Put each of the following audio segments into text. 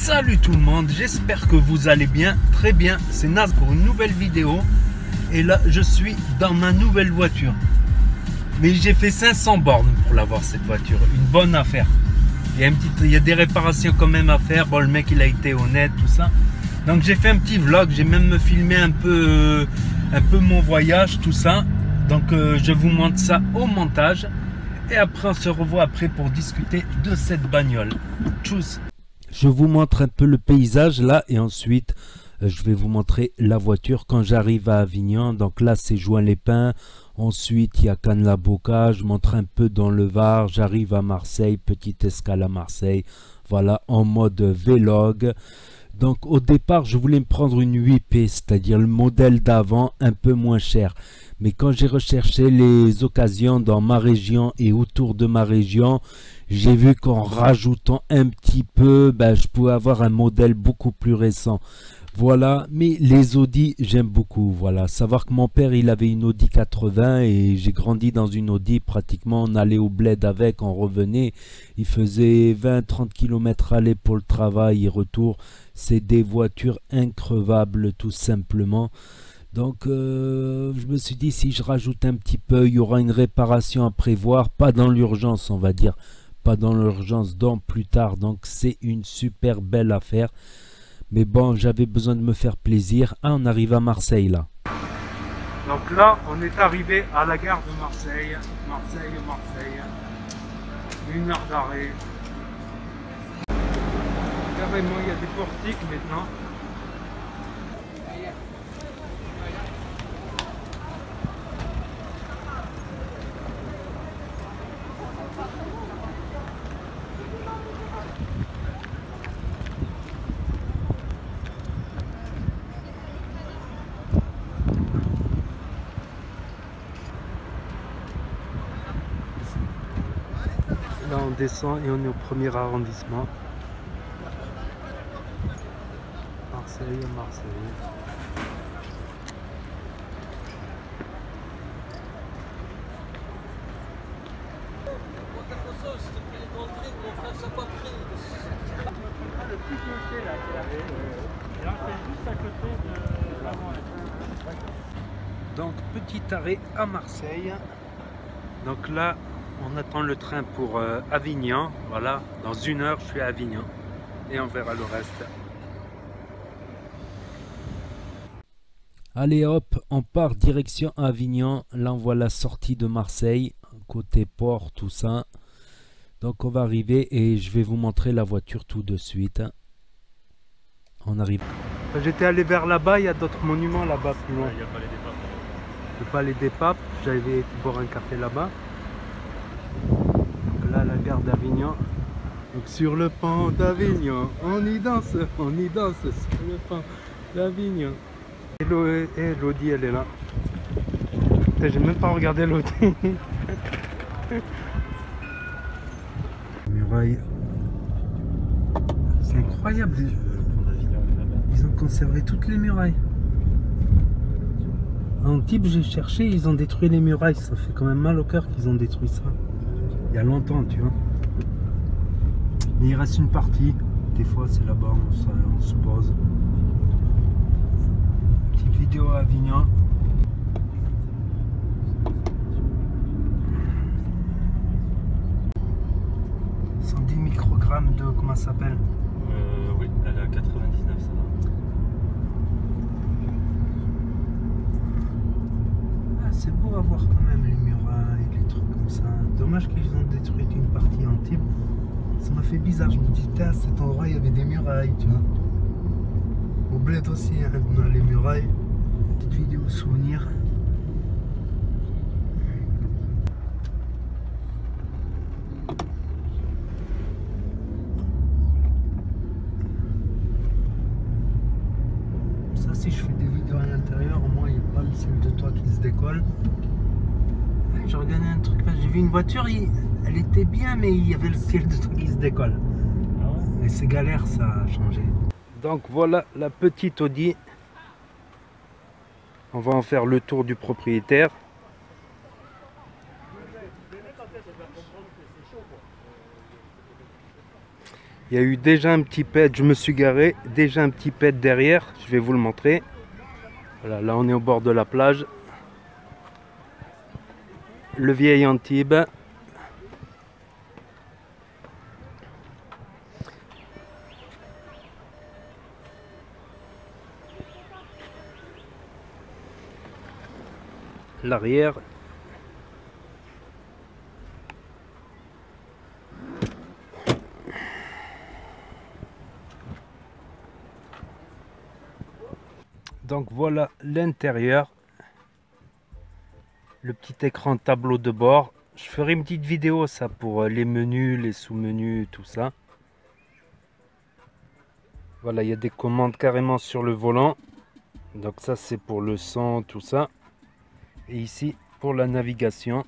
Salut tout le monde, j'espère que vous allez bien, très bien, c'est Naz pour une nouvelle vidéo. Et là je suis dans ma nouvelle voiture. Mais j'ai fait 500 bornes pour l'avoir cette voiture, une bonne affaire. Il y a des réparations quand même à faire, bon le mec il a été honnête, tout ça. Donc j'ai fait un petit vlog, j'ai même filmé un peu mon voyage, tout ça. Donc je vous montre ça au montage. Et après on se revoit après pour discuter de cette bagnole. Tchuss. Je vous montre un peu le paysage là et ensuite je vais vous montrer la voiture quand j'arrive à Avignon. Donc là c'est Juan-les-Pins, ensuite il y a Cannes-la-Boca, je montre un peu dans le Var, j'arrive à Marseille, petite escale à Marseille, voilà en mode vlog. Donc au départ je voulais me prendre une 8P, c'est-à-dire le modèle d'avant un peu moins cher. Mais quand j'ai recherché les occasions dans ma région et autour de ma région, j'ai vu qu'en rajoutant un petit peu, je pouvais avoir un modèle beaucoup plus récent. Voilà, mais les Audi, j'aime beaucoup. Voilà, savoir que mon père, il avait une Audi 80 et j'ai grandi dans une Audi. Pratiquement, on allait au bled avec, on revenait. Il faisait 20-30 km aller pour le travail et retour. C'est des voitures increvables, tout simplement. Donc, je me suis dit, si je rajoute un petit peu, il y aura une réparation à prévoir. Pas dans l'urgence, on va dire. Pas dans l'urgence, dans plus tard. Donc, c'est une super belle affaire. Mais bon, j'avais besoin de me faire plaisir. Ah, on arrive à Marseille, là. Donc là, on est arrivé à la gare de Marseille. Marseille. 1 heure d'arrêt. Carrément, il y a des portiques maintenant. Là on descend et on est au 1er arrondissement. Marseille. Donc petit arrêt à Marseille. Donc là on attend le train pour Avignon. Voilà, dans 1 heure je suis à Avignon et on verra le reste. Allez hop, on part direction Avignon. Là on voit la sortie de Marseille, côté port, tout ça. Donc on va arriver et je vais vous montrer la voiture tout de suite. On arrive. J'étais allé vers là-bas, il y a d'autres monuments là-bas plus loin. Il y a pas les Papes. Le Palais des Papes, j'avais été boire un café là-bas. Là la gare d'Avignon. Donc sur le pont d'Avignon, on y danse sur le pont d'Avignon. Et l'Audi elle est là. J'ai même pas regardé l'Audi. Muraille. C'est incroyable. Ils ont conservé toutes les murailles. En Antibes, j'ai cherché, ils ont détruit les murailles. Ça fait quand même mal au cœur qu'ils ont détruit ça. Il y a longtemps, tu vois. Mais il reste une partie. Des fois, c'est là-bas, on se pose. Petite vidéo à Avignon. 110 microgrammes de... Comment ça s'appelle? Oui, elle est à 99, ça va. Ah, c'est beau à voir quand même les murailles, les trucs comme ça. Dommage qu'ils ont détruit une partie en Antibes. Ça m'a fait bizarre, je me dis, à cet endroit il y avait des murailles, tu vois. Au bled aussi, hein, on a les murailles. Petite vidéo souvenir. Ça, si je fais des vidéos à l'intérieur, au moins il n'y a pas le ciel de toit qui se décolle. J'ai regardé un truc, j'ai vu une voiture, elle était bien, mais il y avait le ciel de toit qui se décolle. Ah ouais. Et c'est galère, ça a changé. Donc voilà la petite Audi. On va en faire le tour du propriétaire. Il y a eu déjà un petit pet, je me suis garé, déjà un petit pet derrière, je vais vous le montrer. Voilà, là on est au bord de la plage. Le vieil Antibes. L'arrière. Donc voilà l'intérieur. Le petit écran tableau de bord. Je ferai une petite vidéo ça pour les menus, les sous-menus, tout ça. Voilà, il y a des commandes carrément sur le volant. Donc ça c'est pour le son, tout ça. Et ici pour la navigation.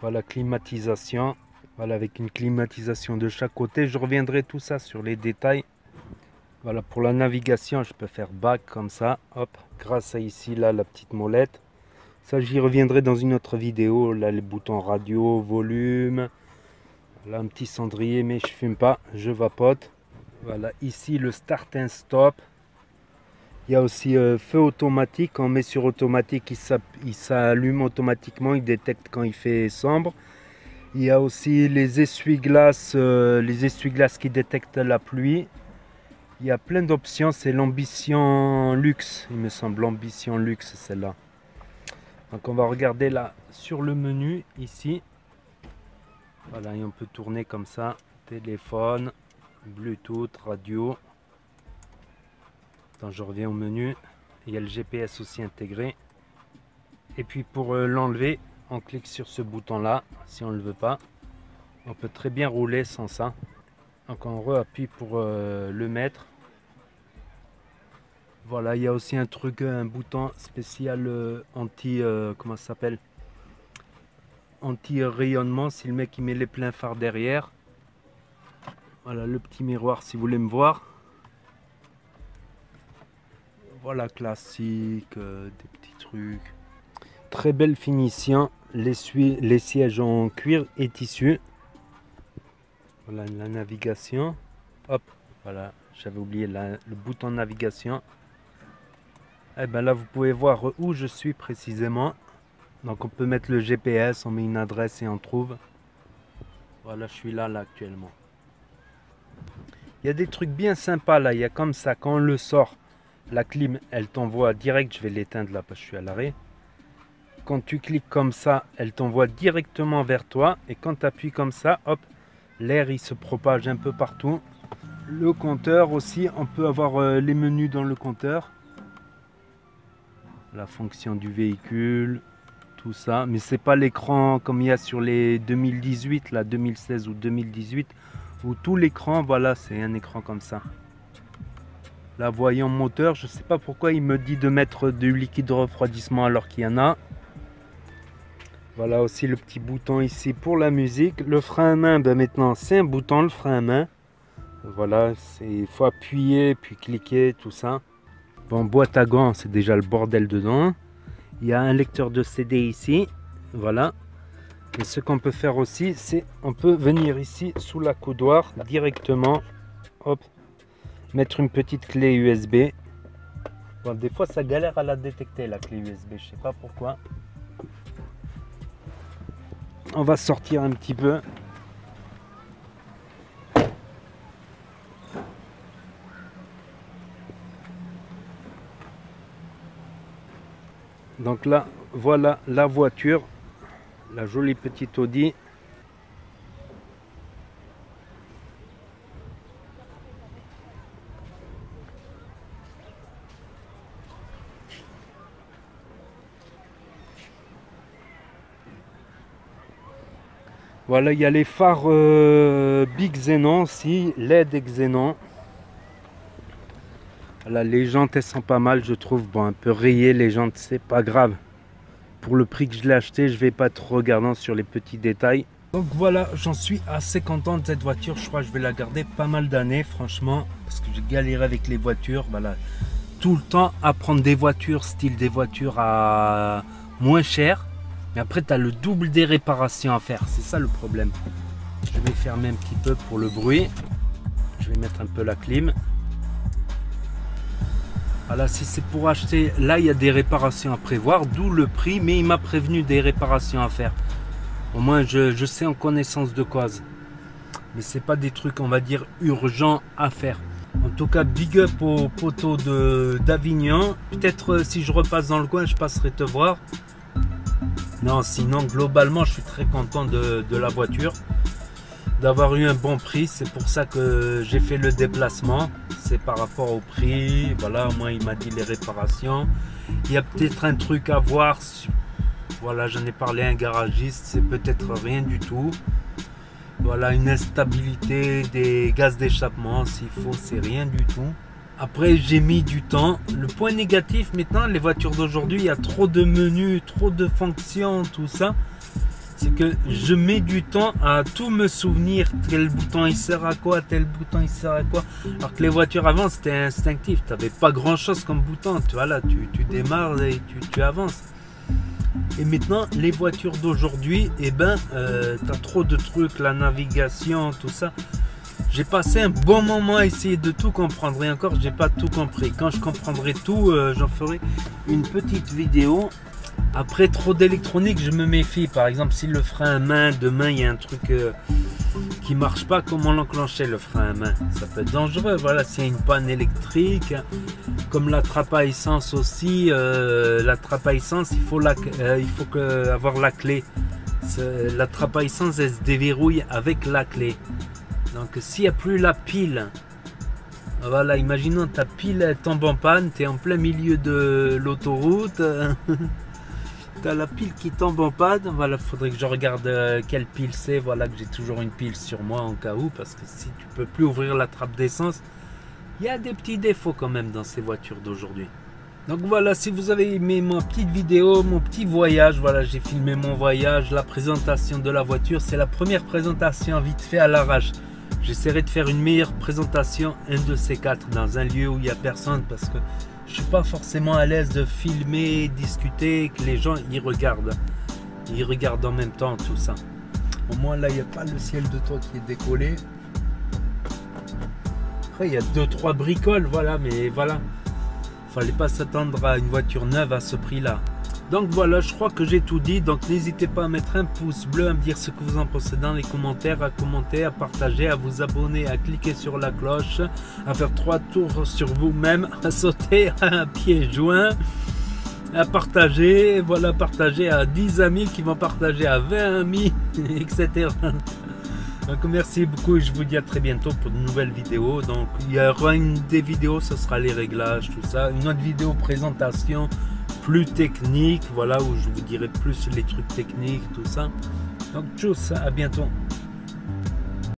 Voilà, climatisation. Voilà, avec une climatisation de chaque côté. Je reviendrai tout ça sur les détails. Voilà, pour la navigation, je peux faire back comme ça. Hop, grâce à ici, là, la petite molette. Ça, j'y reviendrai dans une autre vidéo. Là, les boutons radio, volume. Là, un petit cendrier, mais je fume pas, je vapote. Voilà, ici, le start and stop. Il y a aussi feu automatique. Quand on met sur automatique, il s'allume automatiquement. Il détecte quand il fait sombre. Il y a aussi les essuie-glaces qui détectent la pluie. Il y a plein d'options. C'est l'ambition luxe, il me semble. L'ambition luxe, celle-là. Donc on va regarder là sur le menu ici. Voilà, et on peut tourner comme ça. Téléphone, Bluetooth, radio. Attends, je reviens au menu. Il y a le GPS aussi intégré. Et puis pour l'enlever, on clique sur ce bouton là. Si on ne le veut pas, on peut très bien rouler sans ça. Donc on re-appuie pour le mettre. Voilà, il y a aussi un truc, un bouton spécial anti, comment ça s'appelle, anti-rayonnement si le mec il met les pleins phares derrière. Voilà le petit miroir si vous voulez me voir. Voilà, classique, des petits trucs. Très belle finition. Les sièges en cuir et tissu. Voilà la navigation. Hop, voilà, j'avais oublié le bouton navigation. Et ben là, vous pouvez voir où je suis précisément. Donc on peut mettre le GPS, on met une adresse et on trouve. Voilà, je suis là actuellement. Il y a des trucs bien sympas là. Il y a comme ça, quand on le sort, la clim, elle t'envoie direct. Je vais l'éteindre là parce que je suis à l'arrêt. Quand tu cliques comme ça, elle t'envoie directement vers toi. Et quand tu appuies comme ça, hop, l'air il se propage un peu partout. Le compteur aussi, on peut avoir les menus dans le compteur. La fonction du véhicule, tout ça. Mais c'est pas l'écran comme il y a sur les 2018, là, 2016 ou 2018. Où tout l'écran, voilà, c'est un écran comme ça. Là, voyant moteur, je sais pas pourquoi il me dit de mettre du liquide de refroidissement alors qu'il y en a. Voilà aussi le petit bouton ici pour la musique. Le frein à main, ben maintenant c'est un bouton, le frein à main. Voilà, il faut appuyer puis cliquer, tout ça. Bon, boîte à gants, c'est déjà le bordel dedans. Il y a un lecteur de CD ici. Voilà. Et ce qu'on peut faire aussi, c'est on peut venir ici sous la coudoir directement. Hop. Mettre une petite clé USB. Bon, des fois ça galère à la détecter la clé USB, je sais pas pourquoi. On va sortir un petit peu. Donc là, voilà la voiture, la jolie petite Audi. Voilà, il y a les phares Big Xenon aussi, LED et Xenon. Voilà, les jantes elles sont pas mal, je trouve. Bon, un peu rayées les jantes, c'est pas grave. Pour le prix que je l'ai acheté, je vais pas être regardant sur les petits détails. Donc voilà, j'en suis assez content de cette voiture. Je crois que je vais la garder pas mal d'années, franchement, parce que j'ai galéré avec les voitures. Voilà, tout le temps à prendre des voitures, style des voitures à moins cher. Mais après, tu as le double des réparations à faire. C'est ça le problème. Je vais fermer un petit peu pour le bruit. Je vais mettre un peu la clim. Voilà, si c'est pour acheter, là il y a des réparations à prévoir, d'où le prix, mais il m'a prévenu des réparations à faire. Au moins je sais en connaissance de cause. Mais c'est pas des trucs, on va dire, urgents à faire. En tout cas, big up au poteau d'Avignon. Peut-être si je repasse dans le coin, je passerai te voir. Non, sinon globalement, je suis très content de la voiture. D'avoir eu un bon prix, c'est pour ça que j'ai fait le déplacement. C'est par rapport au prix, voilà, moi il m'a dit les réparations. Il y a peut-être un truc à voir, voilà, j'en ai parlé à un garagiste, c'est peut-être rien du tout. Voilà, une instabilité des gaz d'échappement, s'il faut, c'est rien du tout. Après, j'ai mis du temps. Le point négatif, maintenant, les voitures d'aujourd'hui, il y a trop de menus, trop de fonctions, tout ça. C'est que je mets du temps à tout me souvenir, tel bouton il sert à quoi, tel bouton il sert à quoi. Alors que les voitures avant c'était instinctif, tu n'avais pas grand chose comme bouton, tu vois là, tu démarres et tu avances. Et maintenant les voitures d'aujourd'hui, eh ben, tu as trop de trucs, la navigation, tout ça. J'ai passé un bon moment à essayer de tout comprendre et encore j'ai pas tout compris. Quand je comprendrai tout, j'en ferai une petite vidéo. Après, trop d'électronique, je me méfie. Par exemple, si le frein à main, demain, il y a un truc qui marche pas, comment l'enclencher, le frein à main? Ça peut être dangereux. Voilà, s'il y a une panne électrique, comme la trappe à essence aussi, la trappe à essence, il faut avoir la clé. La trappe à essence, elle se déverrouille avec la clé. Donc, s'il n'y a plus la pile, voilà, imaginons ta pile tombe en panne, tu es en plein milieu de l'autoroute. T'as la pile qui tombe en panne, voilà, faudrait que je regarde quelle pile c'est, voilà, que j'ai toujours une pile sur moi en cas où, parce que si tu peux plus ouvrir la trappe d'essence, il y a des petits défauts quand même dans ces voitures d'aujourd'hui. Donc voilà, si vous avez aimé ma petite vidéo, mon petit voyage, voilà, j'ai filmé mon voyage, la présentation de la voiture, c'est la première présentation vite fait à l'arrache. J'essaierai de faire une meilleure présentation, un de ces quatre, dans un lieu où il n'y a personne, parce que je suis pas forcément à l'aise de filmer, discuter, que les gens y regardent. Ils regardent en même temps tout ça. Au moins là, il n'y a pas le ciel de toit qui est décollé. Après, il y a 2-3 bricoles, voilà, mais voilà. Fallait pas s'attendre à une voiture neuve à ce prix-là. Donc voilà, je crois que j'ai tout dit. Donc n'hésitez pas à mettre un pouce bleu, à me dire ce que vous en pensez dans les commentaires, à commenter, à partager, à vous abonner, à cliquer sur la cloche, à faire 3 tours sur vous-même, à sauter à pieds joints, à partager, voilà, partager à 10 amis qui vont partager à 20 amis, etc. Donc merci beaucoup et je vous dis à très bientôt pour de nouvelles vidéos. Donc il y aura des vidéos, ce sera les réglages, tout ça. Une autre vidéo présentation plus technique, voilà, où je vous dirai plus les trucs techniques, tout ça. Donc tchuss, à bientôt.